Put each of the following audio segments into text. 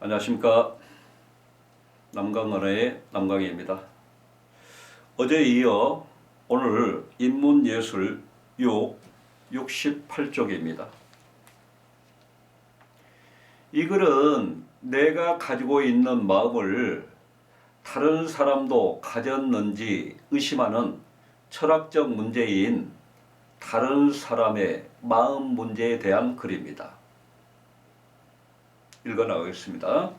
안녕하십니까. 남강언어의 남강희입니다. 어제에 이어 오늘 인문예술 68쪽입니다. 이 글은 내가 가지고 있는 마음을 다른 사람도 가졌는지 의심하는 철학적 문제인 다른 사람의 마음 문제에 대한 글입니다. 읽어나가겠습니다.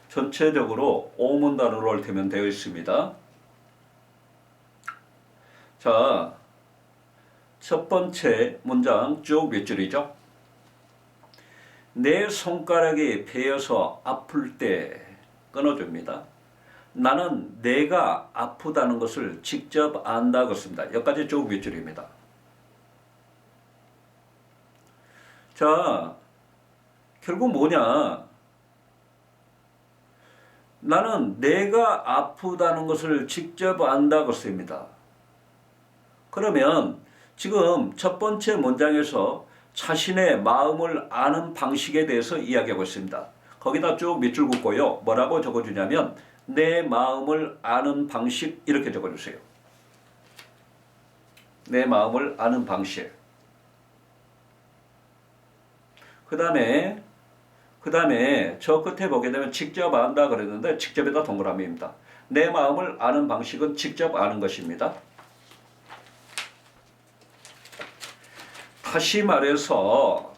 전체적으로 5문단으로 얽히면 되어 있습니다. 자, 첫 번째 문장 쭉 몇 줄이죠? 내 손가락이 베어서 아플 때 끊어줍니다. 나는 내가 아프다는 것을 직접 안다 그렇습니다. 여기까지 쭉 몇 줄입니다. 자, 결국 뭐냐? 나는 내가 아프다는 것을 직접 안다 그렇습니다. 그러면 지금 첫 번째 문장에서 자신의 마음을 아는 방식에 대해서 이야기하고 있습니다. 거기다 쭉 몇 줄 긋고요. 뭐라고 적어주냐면 내 마음을 아는 방식 이렇게 적어주세요. 내 마음을 아는 방식. 그 다음에 저 끝에 보게 되면 직접 안다 그랬는데 직접에다 동그라미입니다. 내 마음을 아는 방식은 직접 아는 것입니다. 다시 말해서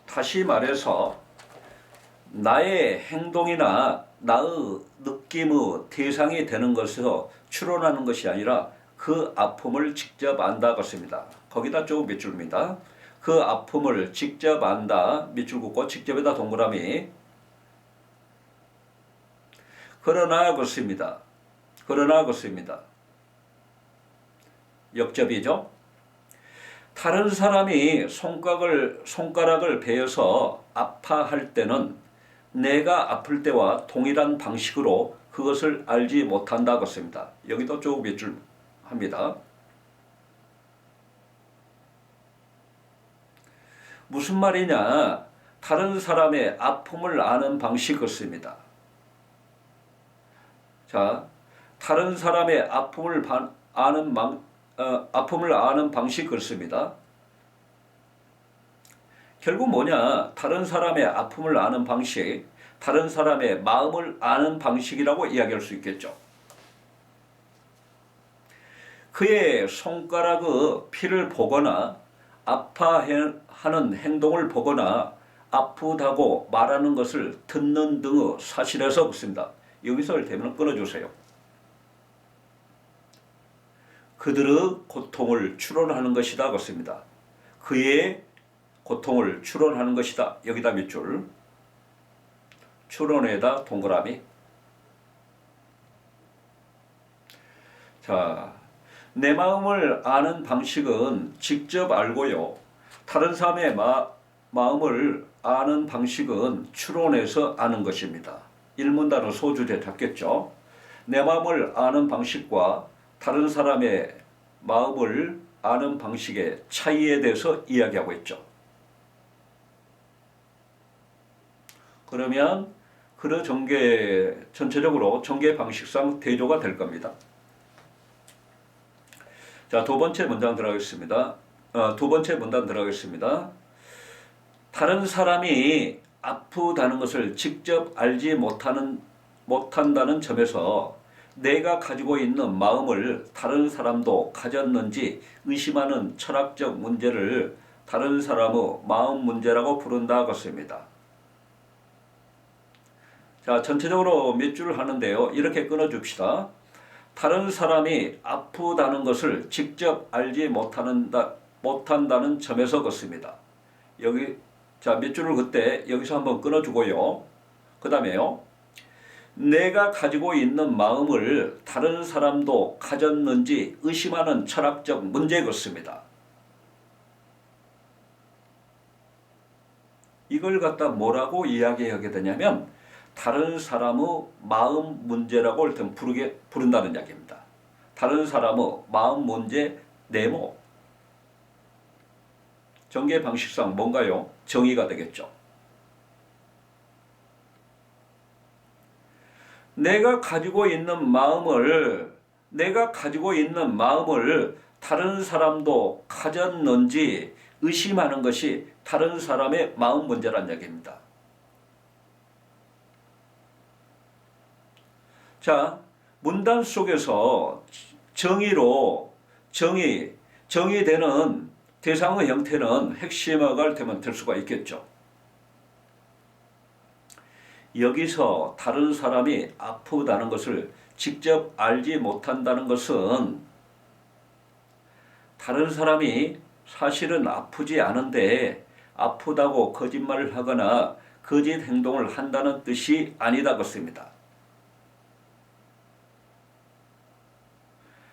나의 행동이나 나의 느낌의 대상이 되는 것에서 추론하는 것이 아니라 그 아픔을 직접 안다 것입니다. 거기다 쭉 몇 줄입니다. 그 아픔을 직접 안다 밑줄 긋고 직접에다 동그라미. 그러나 그렇습니다. 역접이죠. 다른 사람이 손가락을 베어서 아파할 때는 내가 아플 때와 동일한 방식으로 그것을 알지 못한다 그렇습니다. 여기도 쭉 몇 줄 합니다. 무슨 말이냐? 다른 사람의 아픔을 아는 방식 그렇습니다. 자, 다른 사람의 아픔을 아는 방식 그렇습니다. 결국 뭐냐? 다른 사람의 아픔을 아는 방식, 다른 사람의 마음을 아는 방식이라고 이야기할 수 있겠죠. 그의 손가락의 피를 보거나 아파하는 행동을 보거나 아프다고 말하는 것을 듣는 등의 사실에서 그렇습니다. 여기서 이를테면 끊어주세요. 그들의 고통을 추론하는 것이다 그렇습니다. 그의 고통을 추론하는 것이다. 여기다 몇 줄. 추론에다 동그라미. 자, 내 마음을 아는 방식은 직접 알고요. 다른 사람의 마음을 아는 방식은 추론해서 아는 것입니다. 일문단어 소주제 잡겠죠. 내 마음을 아는 방식과 다른 사람의 마음을 아는 방식의 차이에 대해서 이야기하고 있죠. 그러면 그 전체적으로 전개 방식상 대조가 될 겁니다. 자, 두 번째 문장 들어가겠습니다. 다른 사람이 아프다는 것을 직접 알지 못한다는 점에서 내가 가지고 있는 마음을 다른 사람도 가졌는지 의심하는 철학적 문제를 다른 사람의 마음 문제라고 부른다 것입니다. 자, 전체적으로 몇 줄을 하는데요. 이렇게 끊어줍시다. 다른 사람이 아프다는 것을 직접 알지 못한다는 점에서 그렇습니다. 여기 자, 몇 줄을 그때 여기서 한번 끊어주고요. 그 다음에요. 내가 가지고 있는 마음을 다른 사람도 가졌는지 의심하는 철학적 문제 그렇습니다. 이걸 갖다 뭐라고 이야기하게 되냐면 다른 사람의 마음 문제라고 일단 부른다는 이야기입니다. 다른 사람의 마음 문제 네모. 전개 방식상 뭔가요? 정의가 되겠죠. 내가 가지고 있는 마음을 다른 사람도 가졌는지 의심하는 것이 다른 사람의 마음 문제란 얘기입니다. 자, 문단 속에서 정의되는 대상의 형태는 핵심어가 되면 될 수가 있겠죠. 여기서 다른 사람이 아프다는 것을 직접 알지 못한다는 것은 다른 사람이 사실은 아프지 않은데 아프다고 거짓말을 하거나 거짓 행동을 한다는 뜻이 아니다 그렇습니다.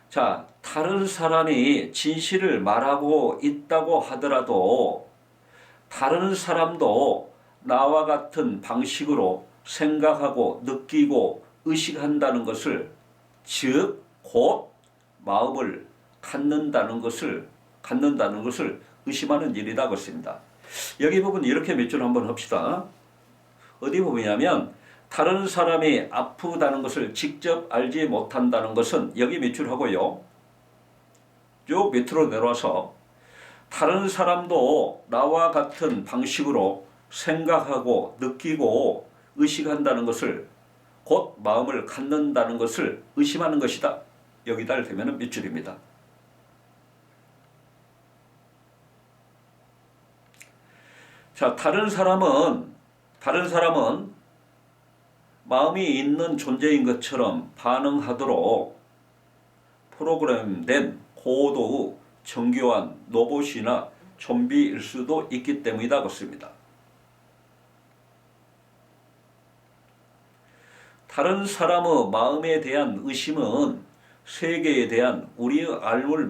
자, 다른 사람이 진실을 말하고 있다고 하더라도 다른 사람도 나와 같은 방식으로 생각하고 느끼고 의식한다는 것을, 즉 곧 마음을 갖는다는 것을 의심하는 일이다 그렇습니다. 여기 부분 이렇게 몇 줄 한번 합시다. 어디 부분이냐면 다른 사람이 아프다는 것을 직접 알지 못한다는 것은 여기 몇 줄 하고요. 쭉 밑으로 내려와서 다른 사람도 나와 같은 방식으로 생각하고 느끼고 의식한다는 것을, 곧 마음을 갖는다는 것을 의심하는 것이다. 여기다 되면 몇 줄입니다. 자, 다른 사람은 마음이 있는 존재인 것처럼 반응하도록 프로그램된 고도의 정교한 로봇이나 좀비일 수도 있기 때문이다 그렇습니다. 다른 사람의 마음에 대한 의심은 세계에 대한 우리의 알을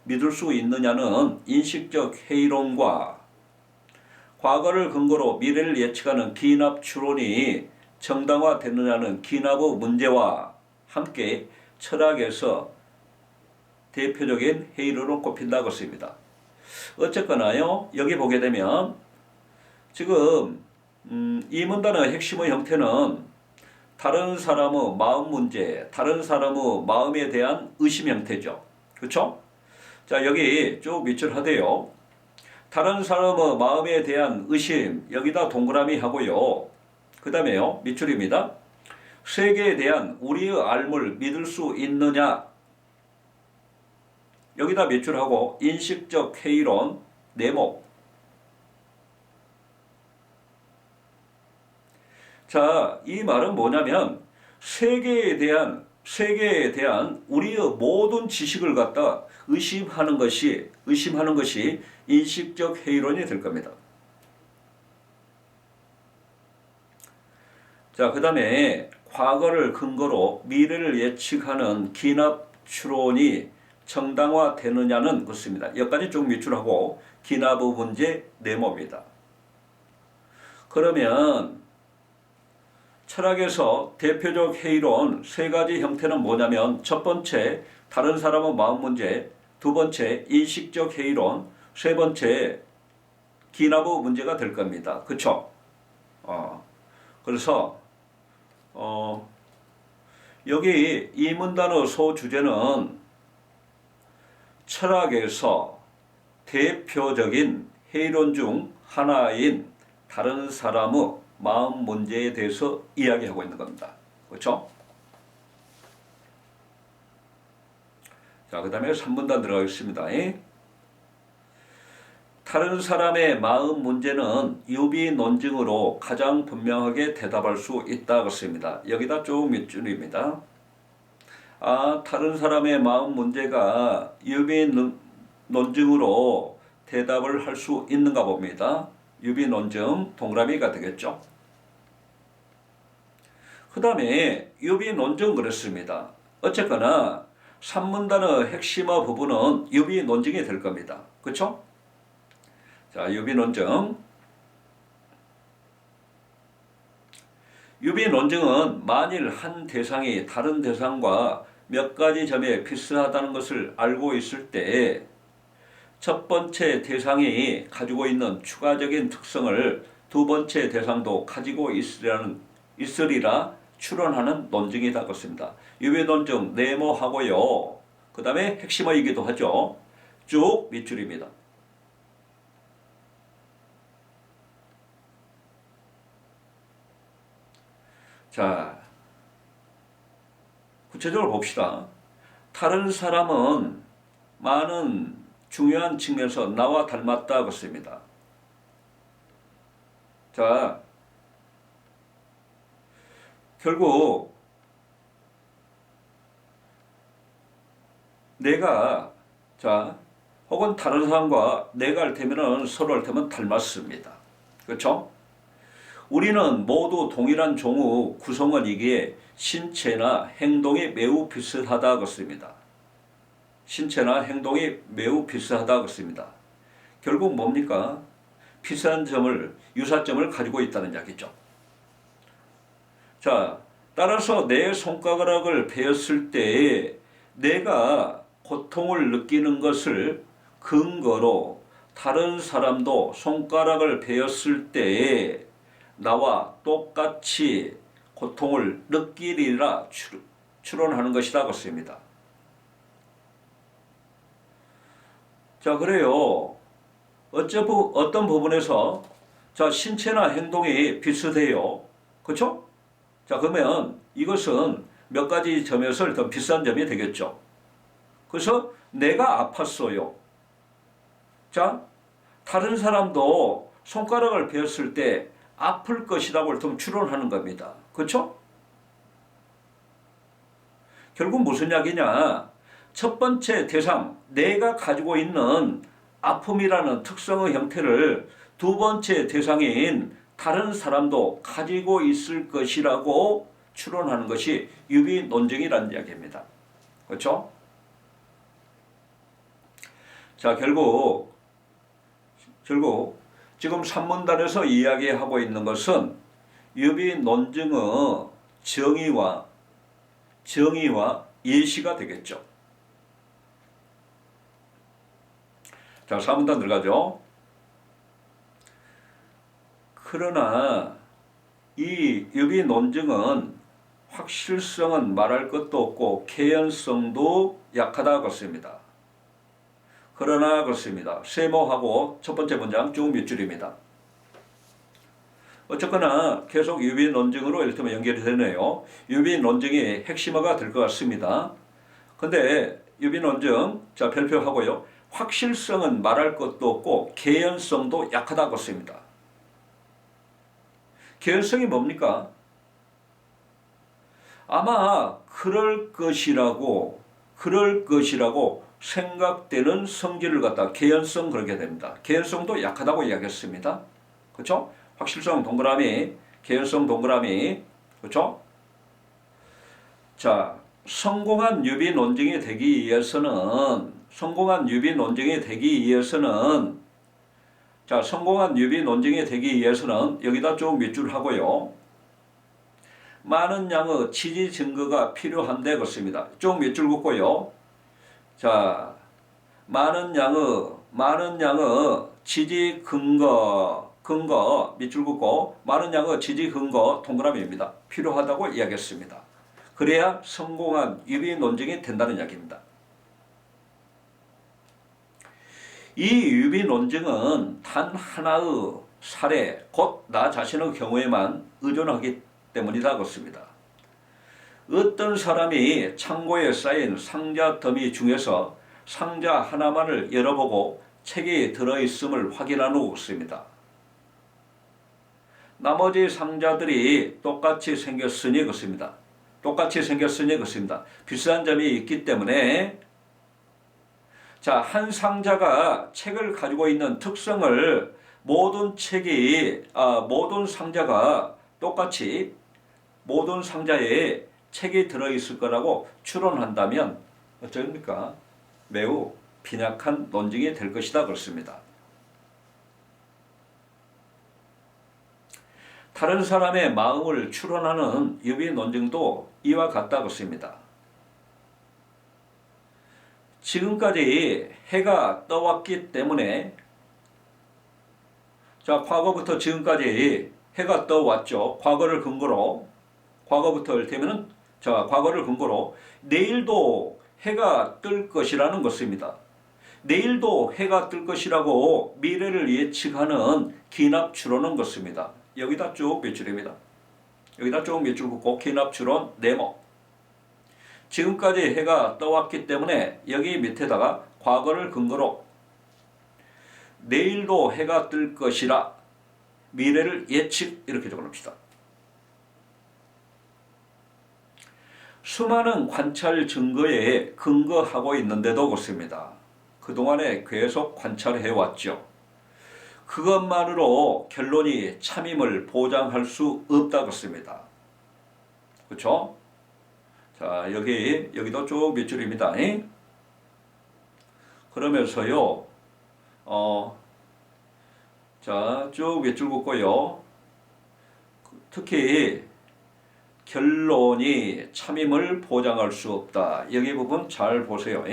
믿을 수 있느냐는 인식적 회의론과 과거를 근거로 미래를 예측하는 기납 추론이 정당화되느냐는 기납의 문제와 함께 철학에서 대표적인 회의론으로 꼽힌다고 했습니다. 어쨌거나요, 여기 보게 되면 지금 이 문단의 핵심의 형태는 다른 사람의 마음 문제, 다른 사람의 마음에 대한 의심 형태죠. 그렇죠? 자, 여기 쭉 밑줄 하대요. 다른 사람의 마음에 대한 의심, 여기다 동그라미 하고요. 그 다음에요, 밑줄입니다. 세계에 대한 우리의 알을 믿을 수 있느냐, 여기다 밑줄하고 인식적 회의론 네모. 자, 이 말은 뭐냐면 세계에 대한 우리의 모든 지식을 갖다 의심하는 것이 인식적 회의론이 될 겁니다. 자, 그 다음에 과거를 근거로 미래를 예측하는 기납 추론이 정당화되느냐는 그렇습니다. 여기까지 쭉 밑줄하고 기납의 문제 네모입니다. 그러면 철학에서 대표적 회의론 세 가지 형태는 뭐냐면 첫 번째 다른 사람의 마음 문제, 두 번째 인식적 회의론, 세 번째 기납의 문제가 될 겁니다. 그렇죠? 그래서 여기 이 문단의 소주제는 철학에서 대표적인 회의론 중 하나인 다른 사람의 마음 문제에 대해서 이야기하고 있는 겁니다. 그렇죠? 자, 그 다음에 3문단 들어가겠습니다. 다른 사람의 마음 문제는 유비 논증으로 가장 분명하게 대답할 수 있다 그렇습니다. 여기다 쭉 밑줄입니다. 다른 사람의 마음 문제가 유비 논증으로 대답을 할 수 있는가 봅니다. 유비 논증 동그라미가 되겠죠. 그 다음에 유비 논증 그랬습니다. 어쨌거나 3문단의 핵심어 부분은 유비 논증이 될 겁니다. 그렇죠? 자, 유비 논증. 유비 논증은 만일 한 대상이 다른 대상과 몇 가지 점에 비슷하다는 것을 알고 있을 때 첫 번째 대상이 가지고 있는 추가적인 특성을 두 번째 대상도 가지고 있으리라 추론하는 논증이다 그렇습니다. 유비 논증 네모하고요. 그 다음에 핵심어이기도 하죠. 쭉 밑줄입니다. 자, 구체적으로 봅시다. 다른 사람은 많은 중요한 측면에서 나와 닮았다 그렇습니다. 자, 결국 내가 혹은 다른 사람과 내가 할 때면 서로 할 때면 닮았습니다. 그렇죠? 우리는 모두 동일한 종의 구성원이기에 신체나 행동이 매우 비슷하다 그렇습니다. 신체나 행동이 매우 비슷하다 그렇습니다. 결국 뭡니까? 비슷한 점을, 유사점을 가지고 있다는 이야기죠. 자, 따라서 내 손가락을 베었을 때에 내가 고통을 느끼는 것을 근거로 다른 사람도 손가락을 베었을 때에 나와 똑같이 고통을 느끼리라 추론하는 것이다 그렇습니다. 자, 그래요. 어떤 부분에서 신체나 행동이 비슷해요. 그렇죠? 자, 그러면 이것은 몇 가지 점에서 일단 비슷한 점이 되겠죠. 그래서 내가 아팠어요. 자, 다른 사람도 손가락을 베었을 때 아플 것이라고 일단 추론하는 겁니다. 그렇죠? 결국 무슨 이야기냐? 첫 번째 대상, 내가 가지고 있는 아픔이라는 특성의 형태를 두 번째 대상인 다른 사람도 가지고 있을 것이라고 추론하는 것이 유비 논증이라는 이야기입니다. 그렇죠? 자, 결국 지금 산문단에서 이야기하고 있는 것은 유비 논증의 정의와 예시가 되겠죠. 자, 산문단 들어가죠. 그러나 이 유비 논증은 확실성은 말할 것도 없고 개연성도 약하다 그렇습니다. 그러나 그렇습니다. 세모하고 첫 번째 문장 쭉 밑줄입니다. 어쨌거나 계속 유비 논증으로 이를테면 연결이 되네요. 유비 논증이 핵심어가 될 것 같습니다. 근데 유비 논증, 자, 별표하고요. 확실성은 말할 것도 없고 개연성도 약하다 그렇습니다. 개연성이 뭡니까? 아마 그럴 것이라고 생각되는 성질을 갖다 개연성 그렇게 됩니다. 개연성도 약하다고 이야기했습니다. 그렇죠? 확실성 동그라미, 개연성 동그라미, 그렇죠? 자, 성공한 유비 논증이 되기 위해서는 여기다 좀 밑줄 하고요. 많은 양의 지지 증거가 필요한데 그렇습니다. 좀 밑줄 긋고요. 자, 많은 양의 지지 근거 밑줄 긋고 많은 양의 지지 근거 동그라미입니다. 필요하다고 이야기했습니다. 그래야 성공한 유비 논증이 된다는 이야기입니다. 이 유비 논증은 단 하나의 사례, 곧 나 자신의 경우에만 의존하기 때문이다 그렇습니다. 어떤 사람이 창고에 쌓인 상자 더미 중에서 상자 하나만을 열어보고 책이 들어있음을 확인한 후 없습니다. 나머지 상자들이 똑같이 생겼으니 그렇습니다. 비슷한 점이 있기 때문에 한 상자가 책을 가지고 있는 특성을 모든 상자가 똑같이 모든 상자에 책이 들어있을 거라고 추론한다면 어쩌입니까? 매우 빈약한 논증이 될 것이다 그렇습니다. 다른 사람의 마음을 추론하는 유비 논증도 이와 같다 그렇습니다. 지금까지 해가 떠왔기 때문에 과거부터 지금까지 해가 떠왔죠. 과거를 근거로 과거부터 할 때면은 자, 과거를 근거로 내일도 해가 뜰 것이라는 것입니다. 내일도 해가 뜰 것이라고 미래를 예측하는 기납 추론은 것입니다. 여기다 쭉 몇 줄입니다. 여기다 쭉 몇 줄 긋고 기납 추론 네모. 지금까지 해가 떠왔기 때문에 여기 밑에다가 과거를 근거로 내일도 해가 뜰 것이라 미래를 예측 이렇게 적어놓읍시다. 수많은 관찰 증거에 근거하고 있는데도 그렇습니다. 그동안에 계속 관찰해왔죠. 그것만으로 결론이 참임을 보장할 수 없다 그렇습니다. 그렇죠? 자, 여기도 쭉 몇 줄입니다. 그러면서요, 자, 쭉 몇 줄 긋고요. 특히 결론이 참임을 보장할 수 없다. 여기 부분 잘 보세요.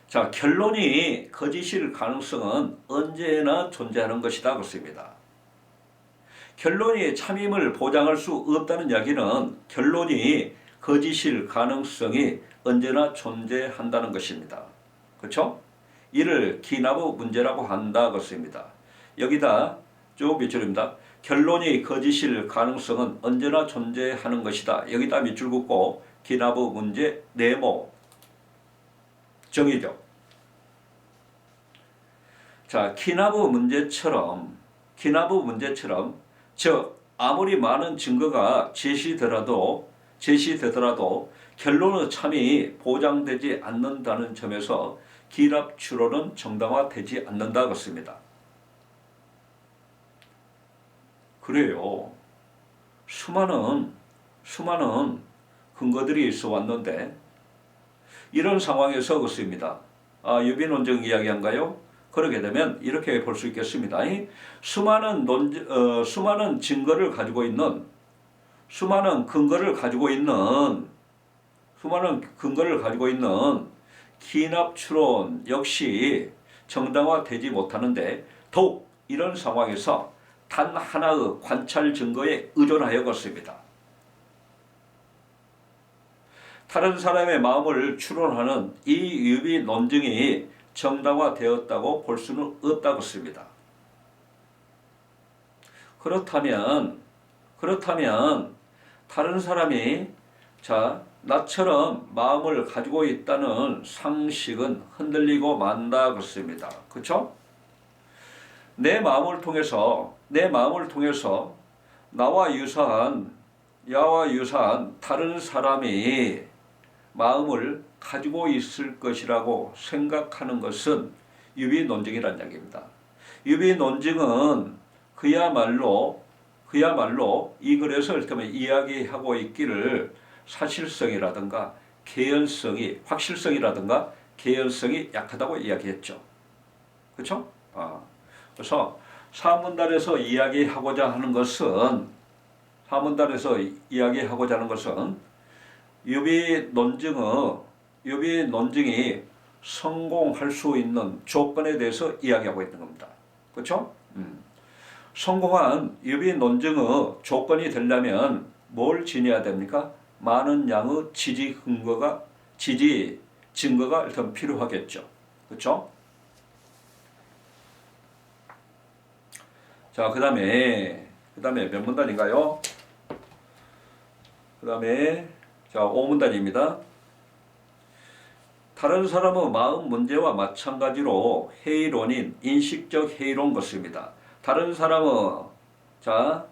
자, 결론이 거짓일 가능성은 언제나 존재하는 것이다 그렇습니다. 결론이 참임을 보장할 수 없다는 이야기는 결론이 거짓일 가능성이 언제나 존재한다는 것입니다. 그렇죠? 이를 기나브 문제라고 한다 그렇습니다. 여기다 쭉 몇 줄입니다. 결론이 거짓일 가능성은 언제나 존재하는 것이다. 여기다 밑줄 긋고 기나브 문제 네모 정의죠. 자, 기나브 문제처럼 즉 아무리 많은 증거가 제시되더라도 결론의 참이 보장되지 않는다는 점에서 기납 추론은 정당화되지 않는다 그렇습니다. 그래요. 수많은 근거들이 있어 왔는데 이런 상황에서 그렇습니다. 유비 논증 이야기한가요? 그러게 되면 이렇게 볼 수 있겠습니다. 수많은 증거를 가지고 있는 수많은 근거를 가지고 있는 기납 추론 역시 정당화되지 못하는데 더욱 이런 상황에서 단 하나의 관찰 증거에 의존하여 그렇습니다. 다른 사람의 마음을 추론하는 이 유비 논증이 정당화되었다고 볼 수는 없다고 씁니다. 그렇다면 다른 사람이 나처럼 마음을 가지고 있다는 상식은 흔들리고 만다 그렇습니다. 그렇죠? 내 마음을 통해서 나와 유사한 다른 사람이 마음을 가지고 있을 것이라고 생각하는 것은 유비 논증이라는 이야기입니다. 유비 논증은 그야말로 이 글에서 이를테면 이야기하고 있기를 사실성이라든가 확실성이라든가 개연성이 약하다고 이야기했죠. 그렇죠? 그래서 사문단에서 이야기하고자 하는 것은 유비 논증이 성공할 수 있는 조건에 대해서 이야기하고 있는 겁니다. 그렇죠? 성공한 유비 논증의 조건이 되려면 뭘 지녀야 됩니까? 많은 양의 지지 증거가 일단 필요하겠죠. 그렇죠? 자, 그 다음에 몇 문단인가요? 그 다음에 5문단입니다. 다른 사람의 마음 문제와 마찬가지로 회의론인 인식적 회의론 것입니다. 다른 사람의 첫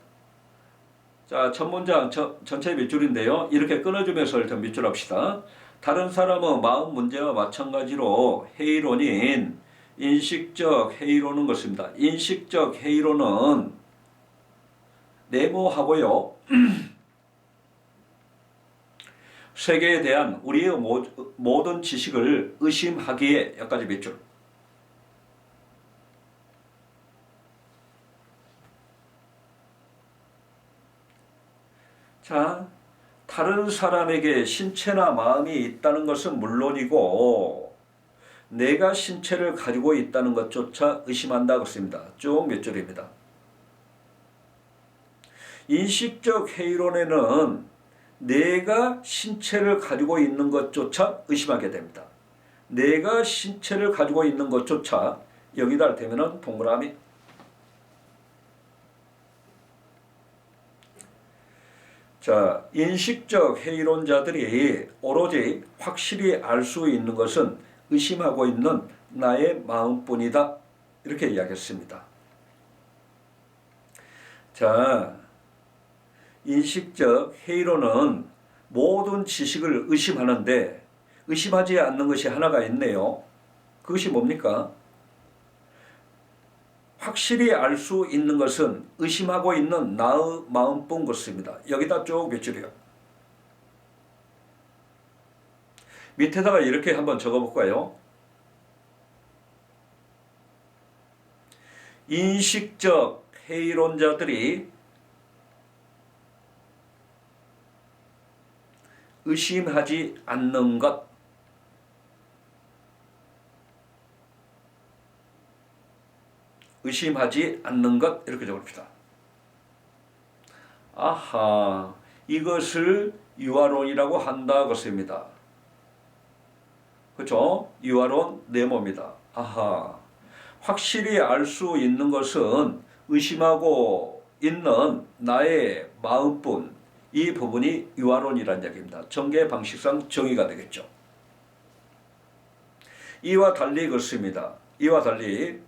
문장 전체 몇 줄인데요. 이렇게 끊어주면서 일단 몇 줄 합시다. 다른 사람의 마음 문제와 마찬가지로 회의론인 인식적 회의론은 것입니다. 인식적 회의론은 네모하고요. 세계에 대한 우리의 모든 지식을 의심하기에 여기까지 몇 줄. 자, 다른 사람에게 신체나 마음이 있다는 것은 물론이고 내가 신체를 가지고 있다는 것조차 의심한다 그렇습니다. 쭉 몇 줄입니다. 인식적 회의론에는 내가 신체를 가지고 있는 것조차 의심하게 됩니다. 내가 신체를 가지고 있는 것조차 여기다 대면은 동그라미. 자, 인식적 회의론자들이 오로지 확실히 알 수 있는 것은 의심하고 있는 나의 마음뿐이다. 이렇게 이야기했습니다. 자, 인식적 회의론은 모든 지식을 의심하는데 의심하지 않는 것이 하나가 있네요. 그것이 뭡니까? 확실히 알 수 있는 것은 의심하고 있는 나의 마음뿐 것입니다. 여기다 쭉 몇 줄이요. 밑에다가 이렇게 한번 적어볼까요? 인식적 회의론자들이 의심하지 않는 것. 의심하지 않는 것. 이렇게 적읍시다. 아하, 이것을 유아론이라고 한다 것입니다. 그렇죠? 유아론 네모입니다. 아하, 확실히 알 수 있는 것은 의심하고 있는 나의 마음뿐. 이 부분이 유아론이라는 얘기입니다. 전개 방식상 정의가 되겠죠. 이와 달리 그렇습니다. 이와 달리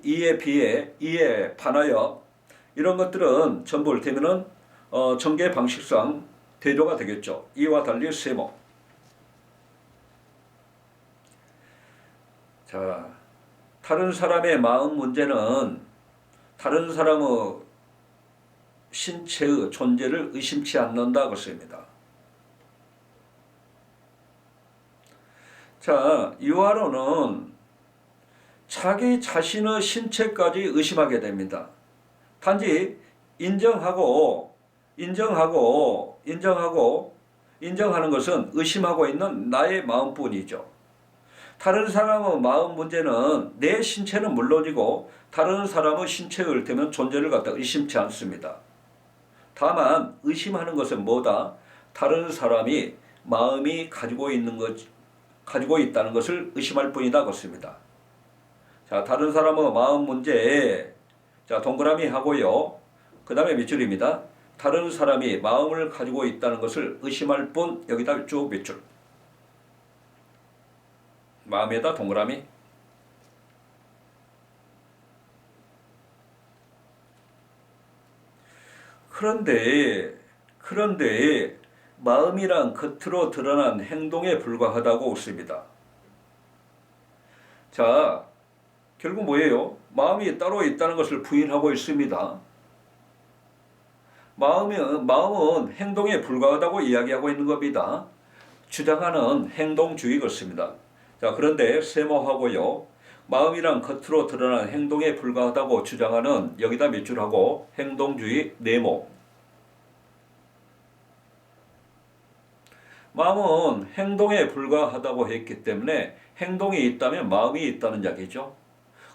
이에 비해 이에 반하여 이런 것들은 전부 이를테면은 전개 방식상 대조가 되겠죠. 이와 달리 세모. 자, 다른 사람의 마음 문제는 다른 사람의 신체의 존재를 의심치 않는다 것입니다. 자, 유아론은 자기 자신의 신체까지 의심하게 됩니다. 단지 인정하는 것은 의심하고 있는 나의 마음뿐이죠. 다른 사람의 마음 문제는 내 신체는 물론이고 다른 사람의 신체에 이를테면 존재를 갖다 의심치 않습니다. 다만 의심하는 것은 뭐다? 다른 사람이 마음이 가지고 있다는 것을 의심할 뿐이다 그렇습니다. 자, 다른 사람의 마음 문제에 자, 동그라미 하고요. 그 다음에 몇 줄입니다. 다른 사람이 마음을 가지고 있다는 것을 의심할 뿐. 여기다 쭉 몇 줄. 마음에다 동그라미. 그런데 마음이란 겉으로 드러난 행동에 불과하다고 했습니다. 자, 결국 뭐예요? 마음이 따로 있다는 것을 부인하고 있습니다. 마음은 행동에 불과하다고 이야기하고 있는 겁니다. 주장하는 행동주의 것입니다. 자, 그런데 세모하고요. 마음이란 겉으로 드러난 행동에 불과하다고 주장하는 여기다 몇 줄 하고 행동주의 네모. 마음은 행동에 불과하다고 했기 때문에 행동이 있다면 마음이 있다는 이야기죠.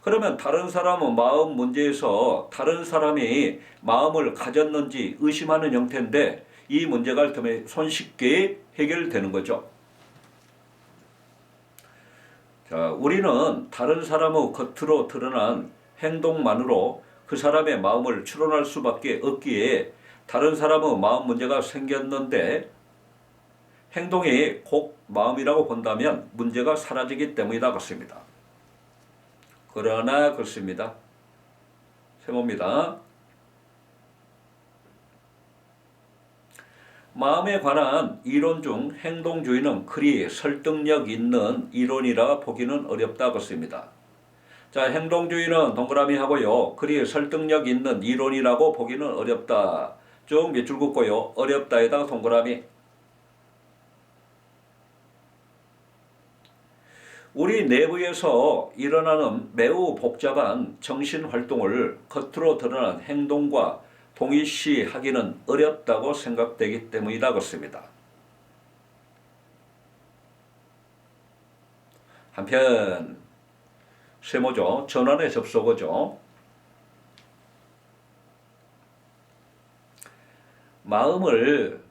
그러면 다른 사람은 마음 문제에서 다른 사람이 마음을 가졌는지 의심하는 형태인데 이 문제가 손쉽게 해결되는 거죠. 자, 우리는 다른 사람의 겉으로 드러난 행동만으로 그 사람의 마음을 추론할 수밖에 없기에 다른 사람의 마음 문제가 생겼는데 행동이 곧 마음이라고 본다면 문제가 사라지기 때문이다 그렇습니다. 그러나 그렇습니다. 세모입니다. 마음에 관한 이론 중 행동주의는 그리 설득력 있는 이론이라 보기는 어렵다 그렇습니다. 자, 행동주의는 동그라미 하고요. 그리 설득력 있는 이론이라고 보기는 어렵다. 쭉 몇 줄 긋고요. 어렵다에다가 동그라미. 우리 내부에서 일어나는 매우 복잡한 정신활동을 겉으로 드러난 행동과 동일시하기는 어렵다고 생각되기 때문이다 그렇습니다. 한편 세모죠. 전환의 접속어죠. 마음을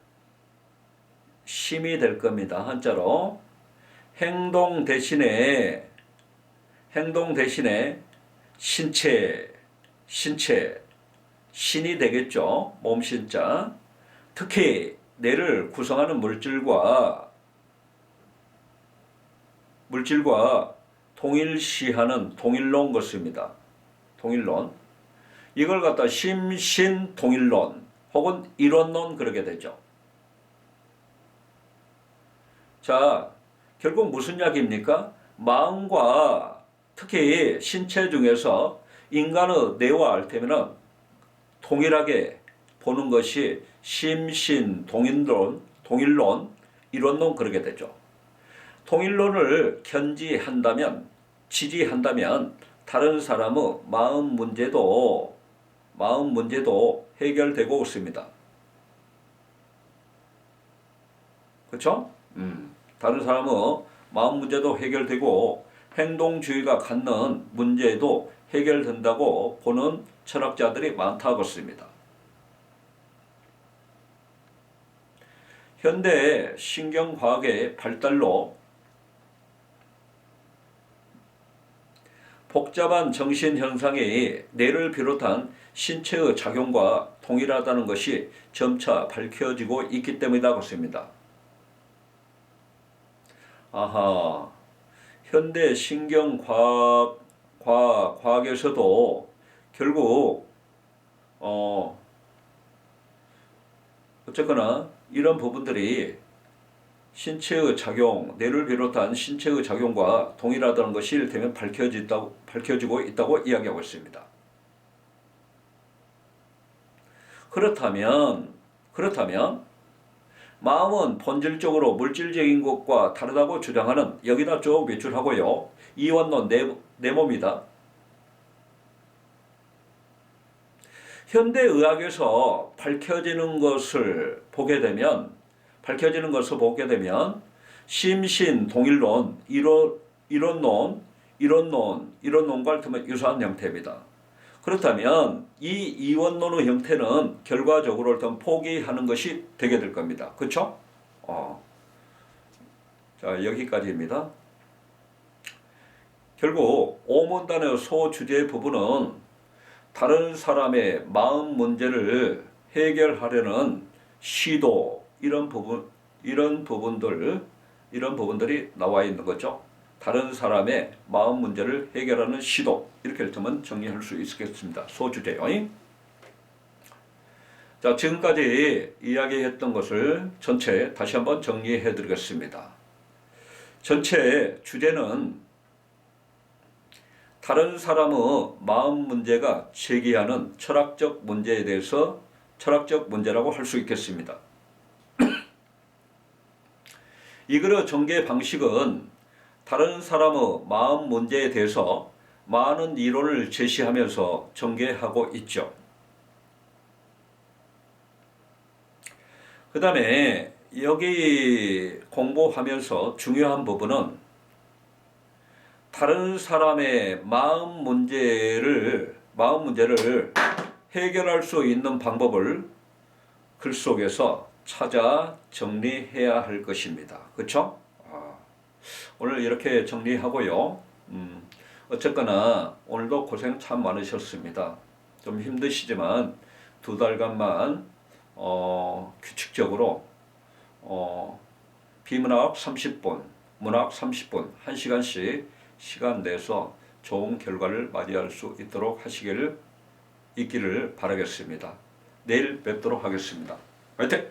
심이 될 겁니다. 한자로 행동 대신에 신체 신이 되겠죠. 몸신자. 특히 뇌를 구성하는 물질과 동일시하는 동일론 것입니다. 동일론. 이걸 갖다 심신동일론 혹은 이론론 그러게 되죠. 자, 결국 무슨 이야기입니까? 마음과 특히 신체 중에서 인간의 뇌와 알테면은 동일하게 보는 것이 심신동일론, 이론론 그러게 되죠. 동일론을 지지한다면 다른 사람의 마음 문제도 해결되고 있습니다. 그렇죠? 다른 사람의 마음 문제도 해결되고 행동주의가 갖는 문제도 해결된다고 보는 철학자들이 많다고 했습니다. 현대 신경과학의 발달로 복잡한 정신현상이 뇌를 비롯한 신체의 작용과 동일하다는 것이 점차 밝혀지고 있기 때문이라고 했습니다. 아하, 현대 신경과학에서도 결국 어쨌거나 이런 부분들이 신체의 작용, 뇌를 비롯한 신체의 작용과 동일하다는 것이 이를테면 밝혀지고 있다고 이야기하고 있습니다. 그렇다면 마음은 본질적으로 물질적인 것과 다르다고 주장하는 여기다 쭉 밑줄하고요. 이원론 내모입니다. 현대의학에서 밝혀지는 것을 보게 되면 심신동일론, 이론론과 유사한 형태입니다. 그렇다면 이 이원론의 형태는 결과적으로 일단 포기하는 것이 되게 될 겁니다. 그렇죠? 자, 여기까지입니다. 결국 오문단의 소주제 부분은 다른 사람의 마음 문제를 해결하려는 시도, 이런 부분들이 나와 있는 거죠. 다른 사람의 마음 문제를 해결하는 시도, 이렇게 일테면 정리할 수 있겠습니다. 소주제요. 자, 지금까지 이야기했던 것을 전체 다시 한번 정리해 드리겠습니다. 전체 주제는 다른 사람의 마음 문제가 제기하는 철학적 문제에 대해서 철학적 문제라고 할 수 있겠습니다. 이 글의 전개 방식은 다른 사람의 마음 문제에 대해서 많은 이론을 제시하면서 전개하고 있죠. 그 다음에 여기 공부하면서 중요한 부분은 다른 사람의 마음 문제를 해결할 수 있는 방법을 글 속에서 찾아 정리해야 할 것입니다. 그렇죠? 오늘 이렇게 정리하고요. 어쨌거나 오늘도 고생 참 많으셨습니다. 좀 힘드시지만 2달간만 규칙적으로 비문학 30분, 문학 30분, 1시간씩 시간 내서 좋은 결과를 맞이할 수 있도록 있기를 바라겠습니다. 내일 뵙도록 하겠습니다. 화이팅!